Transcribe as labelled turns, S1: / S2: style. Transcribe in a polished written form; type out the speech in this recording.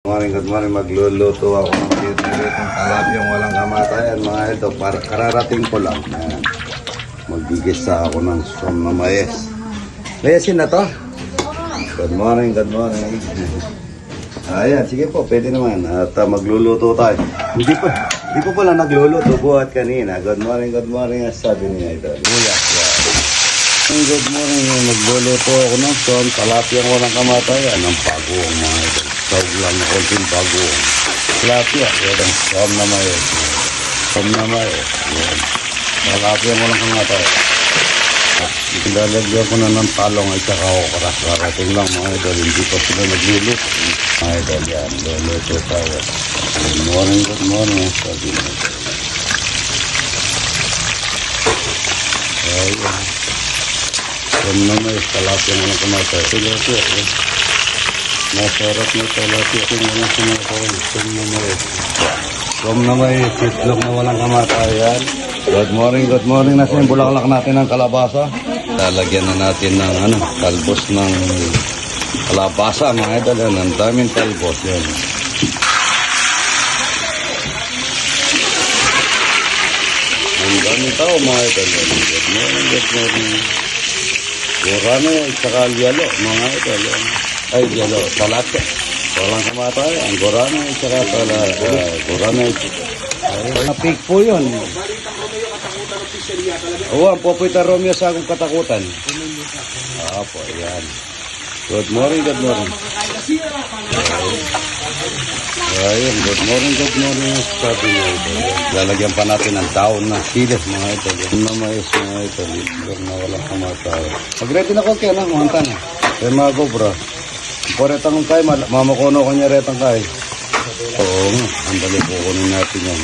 S1: Good morning, magluluto ako ng titong talapyang walang kamatayan mga idol. Kararating ko lang. Ayan. Magigisa ako ng som na mayes. Mayesin na to? Good morning. Ayan, sige po, pwede naman. At magluluto tayo. Hindi po pala nagluluto, buhat kanina. Good morning, sabi niya ito. Buyak, good morning, magluluto ako ng som, talapyang walang kamatayan. Ang pagong mga idol. Sawag lang na konting pagong. Talapya, yan ang som na mayes. Som na mayes. Yan. Talapyang walang kamatayan. Lalagyan ko na ng talong at saka okra. Karating lang mga idol, hindi pa sila nagluluto. Mga idol yan, luluto tayo. Good morning, sabi na ito. Ayan. Som na mayes, talapyang walang kamatayan. Tilapia, yan. Masarap na talapia kung walang kumakain. Som na mayes, itlog na walang kamatayan. Good morning. Nasa yung bulaklak natin ng kalabasa. Lalagyan na natin ng talbos ng kalabasa mga idol. Ang daming talbos yan. Ang daming tao mga idol. Good morning. Gurame at saka yalo mga idol. Ay yalo, talapya. Walang kamatayan. Ang gurame at saka gurame. Napik po yun. Oo, ang Popoy Romeo sa akong katakutan. Apo, yan. Good morning. Ayun, good morning. Sabi niya ito. Lalagyan pa natin ng taon na silis mga ito. Na mais mga ito. Na walang kamatayan. Mag-ready na ko kaya na, mahantan. Kaya mga gobra. Paretang kayo, mamakuno ko niya retang kayo. Oo, ang dali po kunin natin yan.